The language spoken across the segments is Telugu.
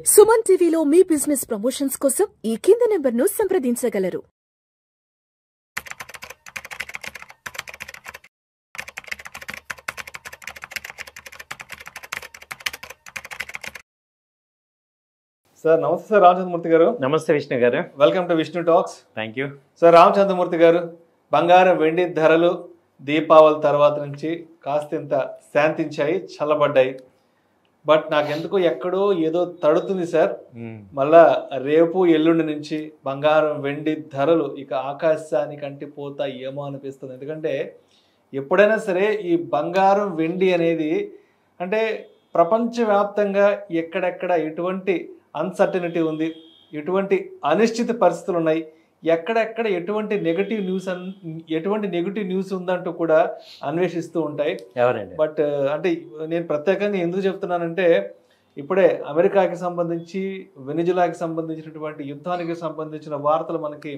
సుమన్ టీవీలో మీ బిజినెస్ ప్రమోషన్స్ కోసం ఈ కింది నెంబర్ను సంప్రదించగలరు. సార్ నమస్తే సార్ రామచంద్రమూర్తి గారు. నమస్తే విష్ణు గారు. Welcome to Vishnu talks. Thank you sir Ramachandramurthy గారు, బంగారం వెండి ధరలు దీపావళి తర్వాత నుంచి కాస్తంత శాంతించాయి, చల్లబడ్డాయి. బట్ నాకెందుకో ఎక్కడో ఏదో తడుతుంది సార్. మళ్ళా రేపు ఎల్లుండి నుంచి బంగారం వెండి ధరలు ఇక ఆకాశానికి అంటిపోతాయి ఏమో అనిపిస్తుంది. ఎందుకంటే ఎప్పుడైనా సరే ఈ బంగారం వెండి అనేది అంటే ప్రపంచవ్యాప్తంగా ఎక్కడెక్కడ ఎటువంటి అన్సర్టనిటీ ఉంది, ఎటువంటి అనిశ్చిత పరిస్థితులు ఉన్నాయి, ఎక్కడెక్కడ ఎటువంటి నెగిటివ్ న్యూస్ ఉందంటూ కూడా అన్వేషిస్తూ ఉంటాయి. బట్ అంటే నేను ప్రత్యేకంగా ఎందుకు చెప్తున్నానంటే ఇప్పుడే అమెరికాకి సంబంధించి వెనిజులాకి సంబంధించినటువంటి యుద్ధానికి సంబంధించిన వార్తలు మనకి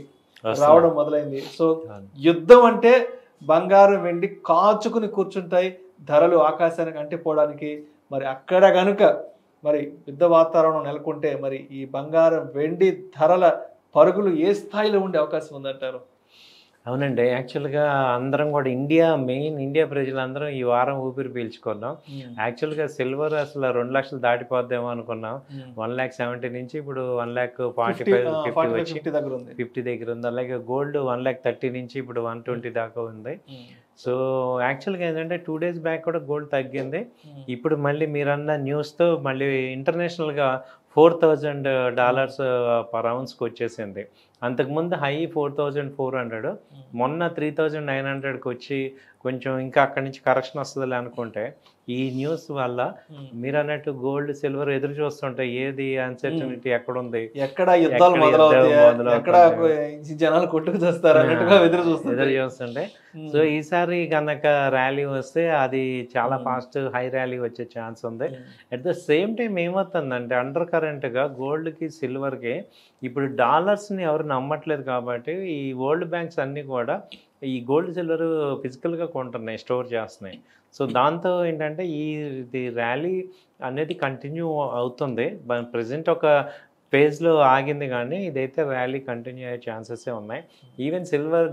రావడం మొదలైంది. సో యుద్ధం అంటే బంగారం వెండి కాచుకుని కూర్చుంటాయి, ధరలు ఆకాశానికి అంటిపోవడానికి. మరి అక్కడ కనుక మరి యుద్ధ వాతావరణం నెలకొంటే మరి ఈ బంగారం వెండి ధరల పరుగులు ఏ స్థాయిలో ఉండే అవకాశం ఉందంటారు? అవునండి, యాక్చువల్గా అందరం కూడా ఇండియా ప్రజలందరం ఈ వారం ఊపిరి పీల్చుకున్నాం. యాక్చువల్గా సిల్వర్ అసలు 2 లక్షలు దాటిపోద్దేమో అనుకున్నాం. 1,70,000 నుంచి ఇప్పుడు 1,45,50 దగ్గర ఉంది. అలాగే గోల్డ్ 1,30,000 నుంచి ఇప్పుడు 120 దాకా ఉంది. సో యాక్చువల్గా ఏంటంటే 2 days బ్యాక్ కూడా గోల్డ్ తగ్గింది. ఇప్పుడు మళ్ళీ మీరన్న న్యూస్తో మళ్ళీ ఇంటర్నేషనల్గా $4,000 పర్ ounceకి వచ్చేసింది. అంతకుముందు హై 4,400, మొన్న 3,900కి వచ్చి కొంచెం ఇంకా అక్కడి నుంచి కరెక్షన్ వస్తుందిలే అనుకుంటే ఈ న్యూస్ వల్ల మీరు అన్నట్టు గోల్డ్ సిల్వర్ ఎదురు చూస్తుంటే ఏది అన్సర్టనిటీ ఎక్కడ ఉంది, ఎక్కడ యుద్ధాలు జనాలు కొట్టుకు చేస్తారు ఎదురు చూస్తుంటే. సో ఈసారి కనుక ర్యాలీ వస్తే అది చాలా ఫాస్ట్ హై ర్యాలీ వచ్చే ఛాన్స్ ఉంది. అట్ ద సేమ్ టైం ఏమవుతుందంటే అండర్ కరెంట్గా గోల్డ్కి సిల్వర్కి ఇప్పుడు డాలర్స్ని ఎవరు నమ్మట్లేదు కాబట్టి ఈ వరల్డ్ బ్యాంక్స్ అన్నీ కూడా ఈ గోల్డ్ సిల్వర్ ఫిజికల్గా కొంటున్నాయి, స్టోర్ చేస్తున్నాయి. సో దాంతో ఏంటంటే ఇది ర్యాలీ అనేది కంటిన్యూ అవుతుంది. ప్రజెంట్ ఒక ఫేజ్లో ఆగింది కానీ ఇదైతే ర్యాలీ కంటిన్యూ అయ్యే ఛాన్సెసే ఉన్నాయి. ఈవెన్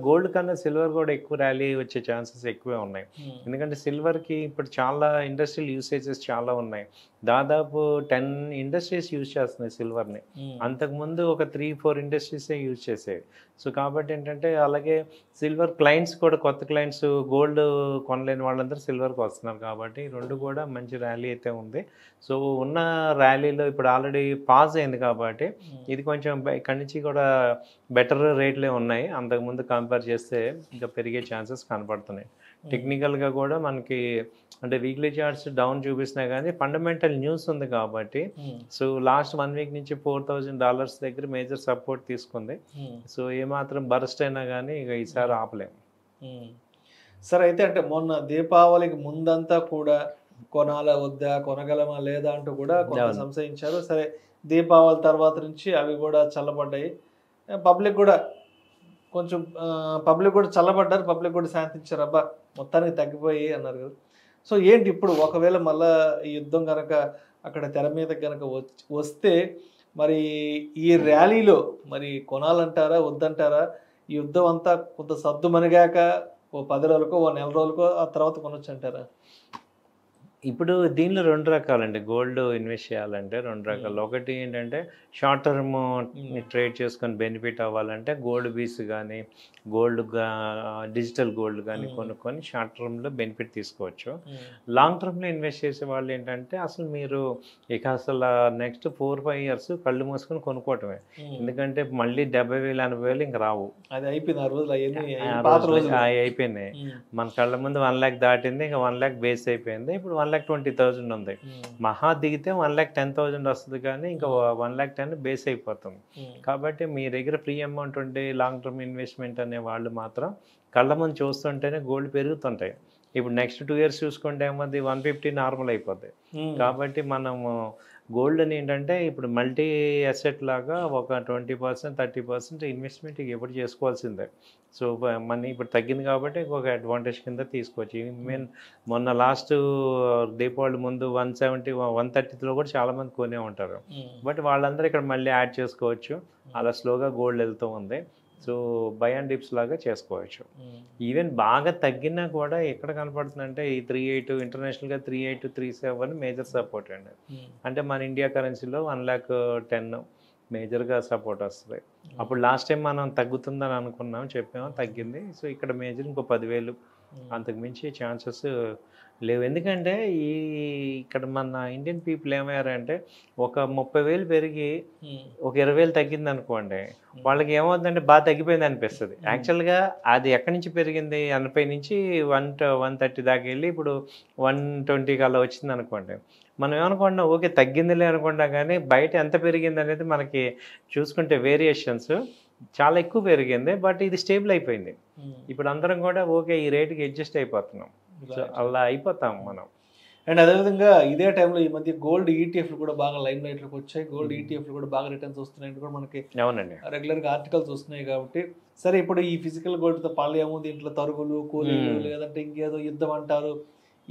గోల్డ్ కన్నా సిల్వర్ కూడా ఎక్కువ ర్యాలీ వచ్చే ఛాన్సెస్ ఎక్కువే ఉన్నాయి. ఎందుకంటే సిల్వర్కి ఇప్పుడు చాలా ఇండస్ట్రియల్ యూసేజెస్ చాలా ఉన్నాయి. దాదాపు 10 ఇండస్ట్రీస్ యూజ్ చేస్తున్నాయి సిల్వర్ని. అంతకుముందు ఒక 3-4 ఇండస్ట్రీసే యూజ్ చేసేవి. సో కాబట్టి ఏంటంటే అలాగే సిల్వర్ క్లయింట్స్ కూడా కొత్త క్లయింట్స్ గోల్డ్ కొనలేని వాళ్ళందరూ సిల్వర్కి వస్తున్నారు కాబట్టి రెండు కూడా మంచి ర్యాలీ అయితే ఉంది. సో ఉన్న ర్యాలీలో ఇప్పుడు ఆల్రెడీ పాజ్ అయింది కాబట్టి ఇది కొంచెం ఇక్కడి నుంచి కూడా బెటర్ రేట్లే ఉన్నాయి. అంతకుముందు కంపేర్ చేస్తే ఇంకా పెరిగే ఛాన్సెస్ కనపడుతున్నాయి. టెక్నికల్గా కూడా మనకి అంటే వీక్లీ చార్ట్స్ డౌన్ చూపిస్తున్నాయి కానీ ఫండమెంటల్ న్యూస్ ఉంది కాబట్టి సో లాస్ట్ 1 week నుంచి $4,000 దగ్గర మేజర్ సపోర్ట్ తీసుకుంది. సో ఏమాత్రం బరస్ట్ అయినా కానీ ఇక ఈసారి ఆపలేము. సరే అయితే అంటే మొన్న దీపావళికి ముందంతా కూడా కొనాలా వద్దా, కొనగలమా లేదా అంటూ కూడా కొంత సంశయించారు. సరే దీపావళి తర్వాత నుంచి అవి కూడా చల్లబడ్డాయి. పబ్లిక్ కూడా చల్లబడ్డారు, పబ్లిక్ కూడా శాంతించారు. అబ్బా మొత్తానికి తగ్గిపోయి అన్నారు కదా. సో ఏంటి ఇప్పుడు ఒకవేళ మళ్ళా ఈ యుద్ధం కనుక అక్కడ తెర మీద కనుక వస్తే మరి ఈ ర్యాలీలో మరి కొనాలంటారా వద్దంటారా? ఈ యుద్ధం అంతా కొంత సద్దు మనిగాక ఓ 10 రోజులకో ఓ నెల రోజులకో ఆ తర్వాత కొనొచ్చు అంటారా? ఇప్పుడు దీనిలో 2 రకాలండి. గోల్డ్ ఇన్వెస్ట్ చేయాలంటే 2 రకాలు. ఒకటి ఏంటంటే షార్ట్ టర్మ్ ట్రేడ్ చేసుకొని బెనిఫిట్ అవ్వాలంటే గోల్డ్ బీస్ కానీ డిజిటల్ గోల్డ్ కానీ కొనుక్కొని షార్ట్ టర్మ్లో బెనిఫిట్ తీసుకోవచ్చు. లాంగ్ టర్మ్లో ఇన్వెస్ట్ చేసే వాళ్ళు ఏంటంటే అసలు మీరు అసలు నెక్స్ట్ 4-5 years కళ్ళు మూసుకొని కొనుక్కోవటమే. ఎందుకంటే మళ్ళీ 70,000 80,000 ఇంక రావు. అది అయిపోయింది, అయిపోయినాయి. మన కళ్ళ ముందు 1 lakh దాటింది, ఇంకా 1 lakh బేస్ అయిపోయింది. ఇప్పుడు 1,20,000 ఉంది. మహా దిగితే 1,10,000 వస్తుంది కానీ ఇంకా 1,10,000 బేస్ అయిపోతుంది. కాబట్టి మీ దగ్గర ఫ్రీ అమౌంట్ ఉంటే లాంగ్ టర్మ్ ఇన్వెస్ట్మెంట్ అనే వాళ్ళు మాత్రం కళ్ళ ముందు చూస్తుంటేనే గోల్డ్ పెరుగుతుంటాయి. ఇప్పుడు నెక్స్ట్ 2 years చూసుకుంటే ఏమది 150 నార్మల్ అయిపోద్ది. కాబట్టి మనము గోల్డ్ అని ఏంటంటే ఇప్పుడు మల్టీ అసెట్ లాగా ఒక 20% 30% ఇన్వెస్ట్మెంట్ ఎప్పుడు చేసుకోవాల్సిందే. సో మనీ ఇప్పుడు తగ్గింది కాబట్టి ఇంకొక అడ్వాంటేజ్ కింద తీసుకోవచ్చు. ఈవెన్ మొన్న లాస్ట్ దీపావళి ముందు 170 130లో కూడా చాలామంది కొనే ఉంటారు. బట్ వాళ్ళందరూ ఇక్కడ మళ్ళీ యాడ్ చేసుకోవచ్చు. అలా స్లోగా గోల్డ్ వెళ్తూ ఉంది. సో బై అండ్ డిప్స్ లాగా చేసుకోవచ్చు. ఈవెన్ బాగా తగ్గినా కూడా ఎక్కడ కనపడుతుందంటే ఈ 38 ఇంటర్నేషనల్గా 38 37 మేజర్ సపోర్ట్ అండి. అంటే మన ఇండియా కరెన్సీలో 1,10,000 మేజర్గా సపోర్ట్ వస్తుంది. అప్పుడు లాస్ట్ టైం మనం తగ్గుతుందని అనుకున్నాం, చెప్పాము, తగ్గింది. సో ఇక్కడ మేజర్ ఇంకో 10,000 అంతకు మించి ఛాన్సెస్ లేవు. ఎందుకంటే ఇక్కడ మన ఇండియన్ పీపుల్ ఏమయ్యారంటే ఒక 30,000 పెరిగి ఒక 20,000 తగ్గింది అనుకోండి, వాళ్ళకి ఏమవుతుందంటే బాగా తగ్గిపోయింది అనిపిస్తుంది. యాక్చువల్గా అది ఎక్కడి నుంచి పెరిగింది, 80 నుంచి 130 దాకా వెళ్ళి ఇప్పుడు 120కి అలా వచ్చింది అనుకోండి, మనం ఏమనుకుంటున్నాం ఓకే తగ్గిందిలే అనుకుంటాం, కానీ బయట ఎంత పెరిగింది అనేది మనకి చూసుకుంటే వేరియేషన్స్ చాలా ఎక్కువ పెరిగింది. బట్ ఇది స్టేబుల్ అయిపోయింది. ఇప్పుడు అందరం కూడా ఓకే ఈ రేటుకి అడ్జస్ట్ అయిపోతున్నాం. సో అలా అయిపోతాం మనం. అండ్ అదేవిధంగా ఇదే టైంలో ఈ మధ్య గోల్డ్ ఈటీఎఫ్లు కూడా బాగా లైమ్ లైట్లోకి వచ్చాయి. గోల్డ్ ఈటీఎఫ్లు కూడా బాగా రిటర్న్స్ వస్తున్నాయి కూడా మనకి అవునండి రెగ్యులర్గా ఆర్టికల్స్ వస్తున్నాయి. కాబట్టి సరే ఇప్పుడు ఈ ఫిజికల్ గోల్డ్తో పాలు ఏముంది, ఇంట్లో తరుగులు కూలీలు లేదంటే ఇంకేదో యుద్ధం అంటారు,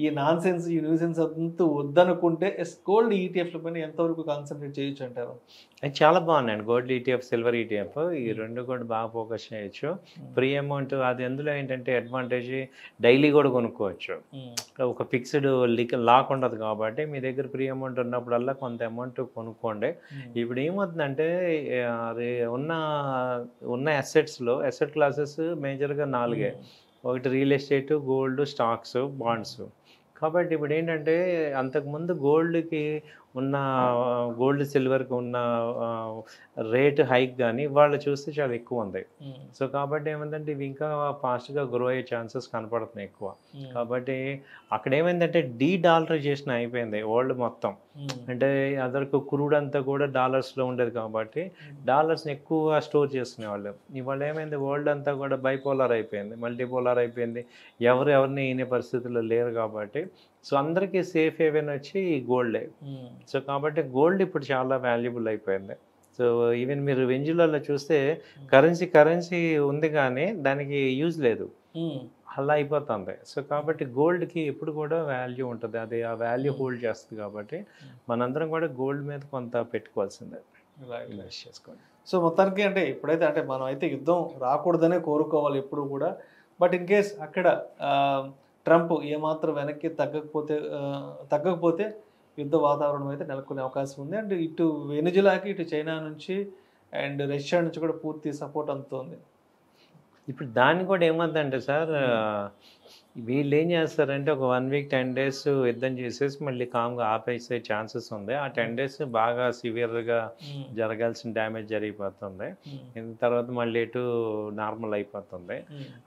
ఈ నాన్ సెన్స్ ఈ న్యూసెన్స్ అంతా వద్దనుకుంటే గోల్డ్ ఈటీఎఫ్ల పైన ఎంతవరకు కాన్సన్ట్రేట్ చేయొచ్చు అంటారు? అది చాలా బాగున్నాయండి. గోల్డ్ ఈటీఎఫ్, సిల్వర్ ఈటీఎఫ్ ఈ రెండు కూడా బాగా ఫోకస్ చేయొచ్చు. ఫ్రీ అమౌంట్ అది అందులో ఏంటంటే అడ్వాంటేజ్ డైలీ కూడా కొనుక్కోవచ్చు. ఒక ఫిక్స్డ్ లాక్ ఉండదు కాబట్టి మీ దగ్గర ఫ్రీ అమౌంట్ ఉన్నప్పుడల్లా కొంత అమౌంట్ కొనుక్కోండి. ఇప్పుడు ఏమవుతుందంటే అది ఉన్న అసెట్స్లో అసెట్ క్లాసెస్ మేజర్గా 4. ఒకటి real estate, gold, stocks, bonds. కాబట్టి ఇప్పుడు ఏంటంటే అంతకుముందు గోల్డ్కి ఉన్న గోల్డ్ సిల్వర్కి ఉన్న రేట్ హైక్ కానీ వాళ్ళు చూస్తే చాలా ఎక్కువ ఉంది. సో కాబట్టి ఏమైందంటే ఇవి ఇంకా ఫాస్ట్గా గ్రో అయ్యే ఛాన్సెస్ కనపడుతున్నాయి ఎక్కువ. కాబట్టి అక్కడ ఏమైందంటే డీడాలరైజేషన్ అయిపోయింది వరల్డ్ మొత్తం. అంటే అదొక క్రూడ్ అంతా కూడా డాలర్స్లో ఉండేది కాబట్టి డాలర్స్ని ఎక్కువ స్టోర్ చేసుకునేవాళ్ళు. ఇవాళ ఏమైంది వరల్డ్ అంతా కూడా బైపోలార్ అయిపోయింది, మల్టీపోలార్ అయిపోయింది. ఎవరిని ఈనే పరిస్థితుల్లో లేరు కాబట్టి సో అందరికీ సేఫ్ హేవెన్ వచ్చి గోల్డే. సో కాబట్టి గోల్డ్ ఇప్పుడు చాలా వాల్యుబుల్ అయిపోయింది. సో ఈవెన్ మీరు వెంజులలో చూస్తే కరెన్సీ ఉంది కానీ దానికి యూజ్ లేదు, అలా అయిపోతుంది. సో కాబట్టి గోల్డ్కి ఎప్పుడు కూడా వాల్యూ ఉంటుంది, అది ఆ వాల్యూ హోల్డ్ చేస్తుంది. కాబట్టి మనందరం కూడా గోల్డ్ మీద కొంత పెట్టుకోవాల్సిందే, ఇన్వెస్ట్ చేసుకోండి. సో మొత్తానికి అంటే ఇప్పుడైతే అంటే మనం అయితే యుద్ధం రాకూడదనే కోరుకోవాలి ఎప్పుడు కూడా. బట్ ఇన్ కేస్ అక్కడ ట్రంప్ ఏమాత్రం వెనక్కి తగ్గకపోతే యుద్ధ వాతావరణం అయితే నెలకొనే అవకాశం ఉంది. అండ్ ఇటు వెనిజులాకి, ఇటు చైనా నుంచి అండ్ రష్యా నుంచి కూడా పూర్తి సపోర్ట్ అందుతుంది. ఇప్పుడు దాన్ని కూడా ఏమవుతుందంటే సార్, వీళ్ళు ఏం చేస్తారంటే ఒక 1 వీక్ 10 days యుద్ధం చేసేసి మళ్ళీ కామ్గా ఆపేసే ఛాన్సెస్ ఉంది. ఆ 10 days బాగా సివియర్గా జరగాల్సిన డ్యామేజ్ జరిగిపోతుంది. తర్వాత మళ్ళీ ఇటు నార్మల్ అయిపోతుంది,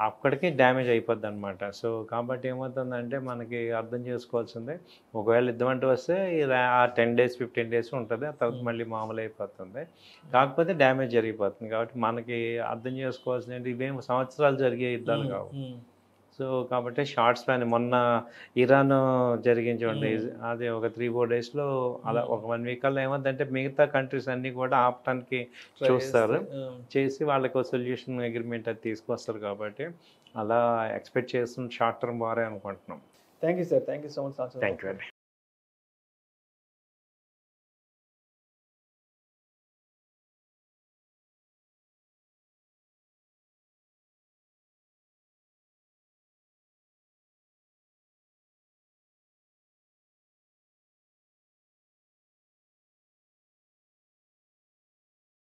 అక్కడికి డ్యామేజ్ అయిపోద్ది అనమాట. సో కాబట్టి ఏమవుతుందంటే మనకి అర్థం చేసుకోవాల్సిందే, ఒకవేళ యుద్ధం అంటూ వస్తే ఆ 10 days 15 days ఉంటుంది, ఆ తర్వాత మళ్ళీ మామూలు అయిపోతుంది. కాకపోతే డ్యామేజ్ జరిగిపోతుంది. కాబట్టి మనకి అర్థం చేసుకోవాల్సింది ఇవేం సంవత్సరాలు జరిగే యుద్ధాలు కావు. సో కాబట్టి షార్ట్ స్పాన్ మొన్న ఇరాన్ జరిగించండి, అది ఒక 3-4 daysలో అలా ఒక 1 week కల్లా ఏమంటే మిగతా కంట్రీస్ అన్నీ కూడా ఆపటానికి చూస్తారు, చేసి వాళ్ళకి సొల్యూషన్ అగ్రిమెంట్ అది తీసుకొస్తారు. కాబట్టి అలా ఎక్స్పెక్ట్ చేస్తున్న షార్ట్ టర్మ్ వారే అనుకుంటున్నాం. Thank you sir, thank you so much. Thank you అండి.